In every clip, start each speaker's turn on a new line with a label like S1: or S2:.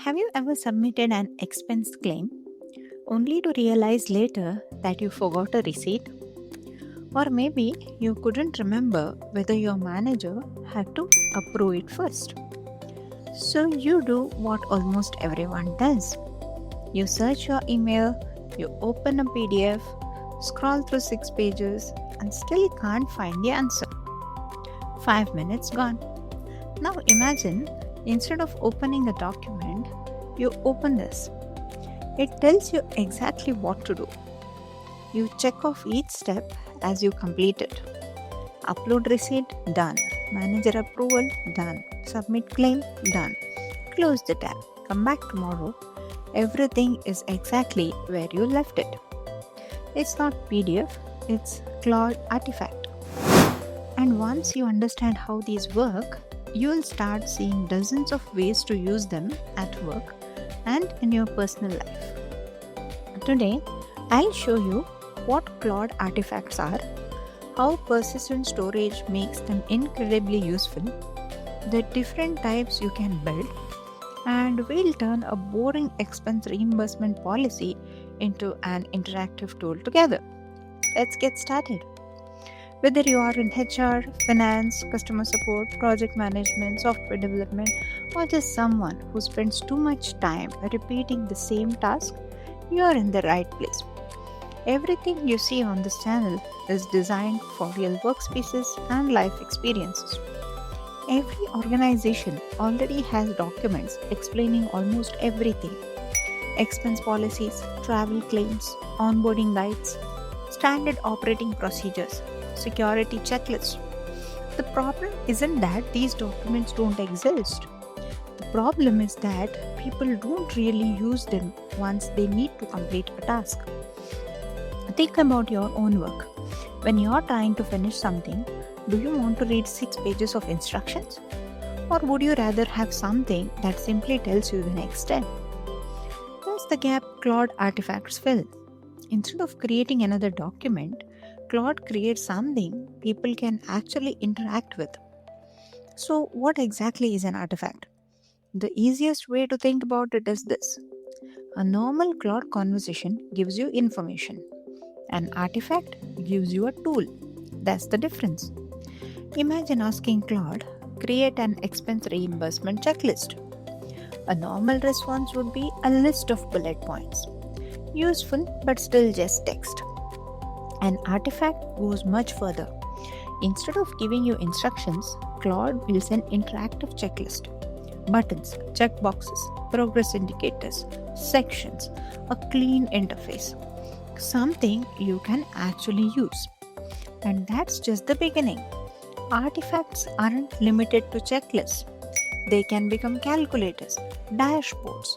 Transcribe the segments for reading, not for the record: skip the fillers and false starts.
S1: Have you ever submitted an expense claim only to realize later that you forgot a receipt? Or maybe you couldn't remember whether your manager had to approve it first. So you do what almost everyone does. You search your email, you open a PDF, scroll through 6 pages, and still can't find the answer. 5 minutes gone. Now imagine, instead of opening the document, you open this. It tells you exactly what to do. You check off each step as you complete it. Upload receipt, done. Manager approval, done. Submit claim, done. Close the tab. Come back tomorrow. Everything is exactly where you left it. It's not PDF, it's Claude Artifact. And once you understand how these work, you'll start seeing dozens of ways to use them at work and in your personal life. Today, I'll show you what Claude Artifacts are, how persistent storage makes them incredibly useful, the different types you can build, and we'll turn a boring expense reimbursement policy into an interactive tool together. Let's get started. Whether you are in HR, finance, customer support, project management, software development, or just someone who spends too much time repeating the same task, you are in the right place. Everything you see on this channel is designed for real workspaces and life experiences. Every organization already has documents explaining almost everything: expense policies, travel claims, onboarding guides, standard operating procedures, security checklists. The problem isn't that these documents don't exist. The problem is that people don't really use them once they need to complete a task. Think about your own work. When you're trying to finish something, do you want to read 6 pages of instructions? Or would you rather have something that simply tells you the next step? That's the gap Claude Artifacts fill. Instead of creating another document, Claude creates something people can actually interact with. So, what exactly is an artifact? The easiest way to think about it is this: a normal Claude conversation gives you information, an artifact gives you a tool. That's the difference. Imagine asking Claude, create an expense reimbursement checklist. A normal response would be a list of bullet points. Useful, but still just text. An artifact goes much further. Instead of giving you instructions, Claude builds an interactive checklist. Buttons, checkboxes, progress indicators, sections, a clean interface. Something you can actually use. And that's just the beginning. Artifacts aren't limited to checklists. They can become calculators, dashboards,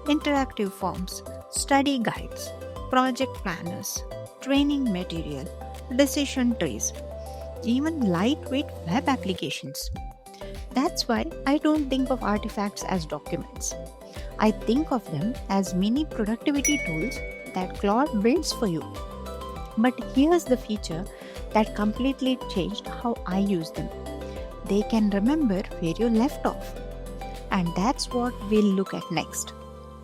S1: interactive forms, study guides, project planners, training material, decision trees, even lightweight web applications. That's why I don't think of artifacts as documents. I think of them as mini productivity tools that Claude builds for you. But here's the feature that completely changed how I use them. They can remember where you left off. And that's what we'll look at next.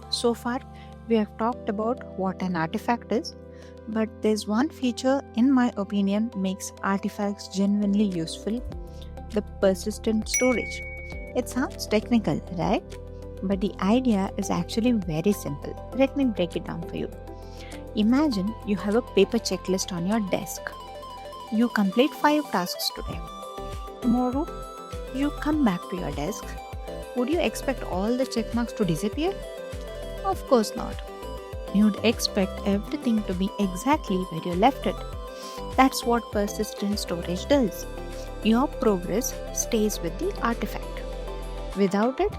S1: So far, we have talked about what an artifact is, but there's one feature, in my opinion, makes artifacts genuinely useful: the persistent storage. It sounds technical, right? But the idea is actually very simple. Let me break it down for you. Imagine you have a paper checklist on your desk. You complete 5 tasks today. Tomorrow, you come back to your desk. Would you expect all the check marks to disappear? Of course not. You'd expect everything to be exactly where you left it. That's what persistent storage does. Your progress stays with the artifact. Without it,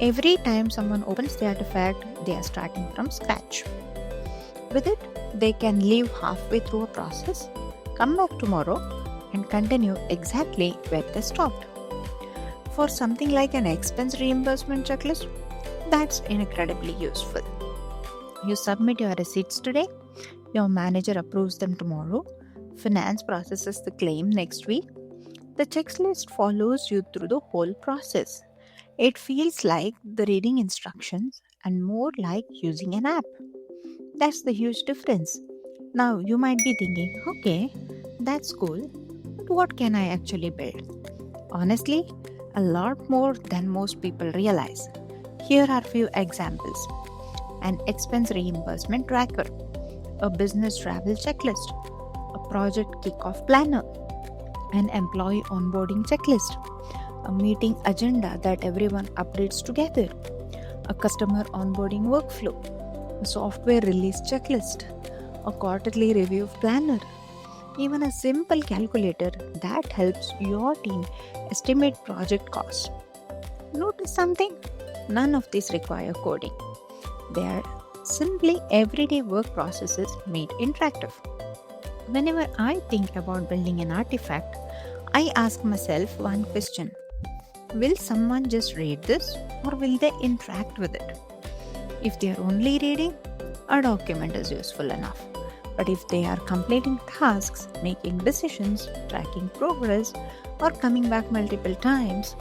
S1: every time someone opens the artifact, they are starting from scratch. With it, they can leave halfway through a process, come back tomorrow, and continue exactly where they stopped. For something like an expense reimbursement checklist, that's incredibly useful. You submit your receipts today, your manager approves them tomorrow, finance processes the claim next week. The checklist follows you through the whole process. It feels like the reading instructions and more like using an app. That's the huge difference. Now you might be thinking, okay, that's cool, but what can I actually build? Honestly, a lot more than most people realize. Here are few examples: an expense reimbursement tracker, a business travel checklist, a project kickoff planner, an employee onboarding checklist, a meeting agenda that everyone updates together, a customer onboarding workflow, a software release checklist, a quarterly review planner, even a simple calculator that helps your team estimate project costs. Notice something? None of these require coding. They are simply everyday work processes made interactive. Whenever I think about building an artifact, I ask myself one question: will someone just read this or will they interact with it? If they are only reading, a document is useful enough. But if they are completing tasks, making decisions, tracking progress, or coming back multiple times,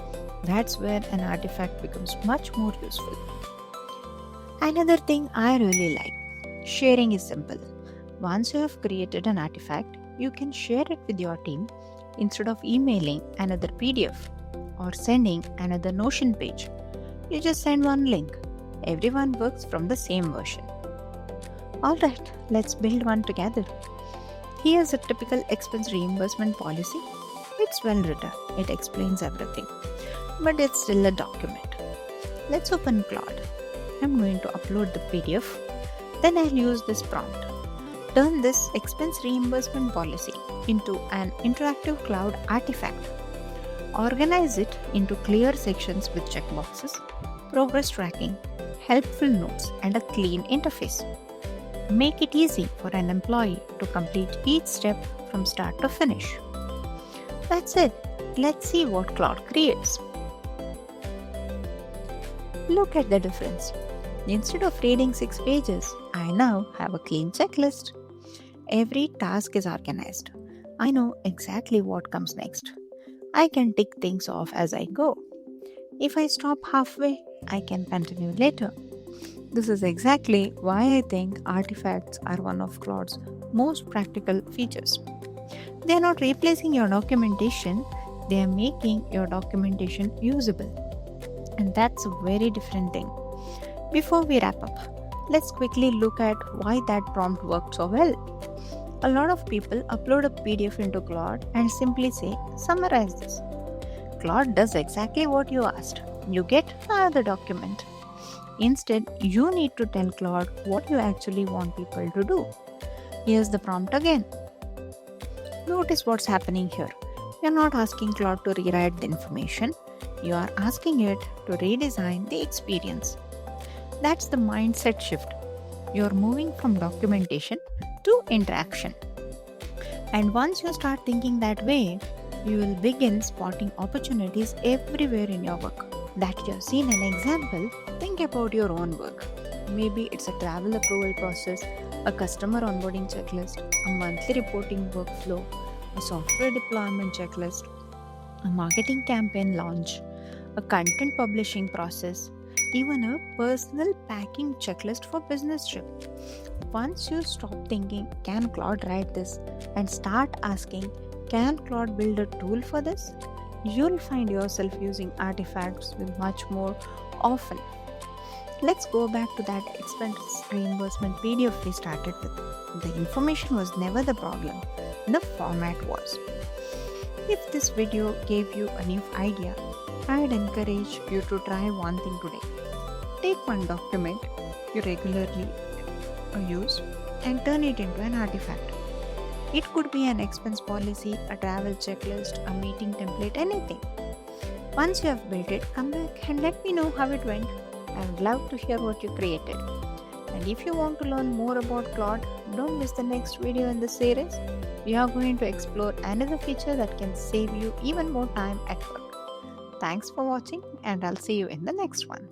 S1: that's where an artifact becomes much more useful. Another thing I really like: sharing is simple. Once you have created an artifact, you can share it with your team instead of emailing another PDF or sending another Notion page. You just send one link. Everyone works from the same version. Alright, let's build one together. Here's a typical expense reimbursement policy. It's well written, it explains everything, but it's still a document. Let's open Claude. I'm going to upload the PDF. Then I'll use this prompt: turn this expense reimbursement policy into an interactive cloud artifact. Organize it into clear sections with checkboxes, progress tracking, helpful notes, and a clean interface. Make it easy for an employee to complete each step from start to finish. That's it. Let's see what Claude creates. Look at the difference. Instead of reading 6 pages, I now have a clean checklist. Every task is organized. I know exactly what comes next. I can tick things off as I go. If I stop halfway, I can continue later. This is exactly why I think artifacts are one of Claude's most practical features. They are not replacing your documentation, they are making your documentation usable. And that's a very different thing. Before we wrap up, let's quickly look at why that prompt worked so well. A lot of people upload a PDF into Claude and simply say, summarize this. Claude does exactly what you asked. You get another document. Instead, you need to tell Claude what you actually want people to do. Here's the prompt again. Notice what's happening here. You're not asking Claude to rewrite the information, you are asking it to redesign the experience. That's the mindset shift. You're moving from documentation to interaction. And once you start thinking that way, you will begin spotting opportunities everywhere in your work. That you've seen an example, think about your own work. Maybe it's a travel approval process, a customer onboarding checklist, a monthly reporting workflow, a software deployment checklist, a marketing campaign launch, a content publishing process, even a personal packing checklist for business trip. Once you stop thinking, can Claude write this, and start asking, can Claude build a tool for this? You'll find yourself using artifacts with much more often. Let's go back to that expense reimbursement PDF we started with. The information was never the problem, the format was. If this video gave you a new idea, I'd encourage you to try one thing today. Take one document you regularly use and turn it into an artifact. It could be an expense policy, a travel checklist, a meeting template, anything. Once you have built it, come back and let me know how it went. I would love to hear what you created. And if you want to learn more about Claude, don't miss the next video in this series. We are going to explore another feature that can save you even more time at work. Thanks for watching, and I'll see you in the next one.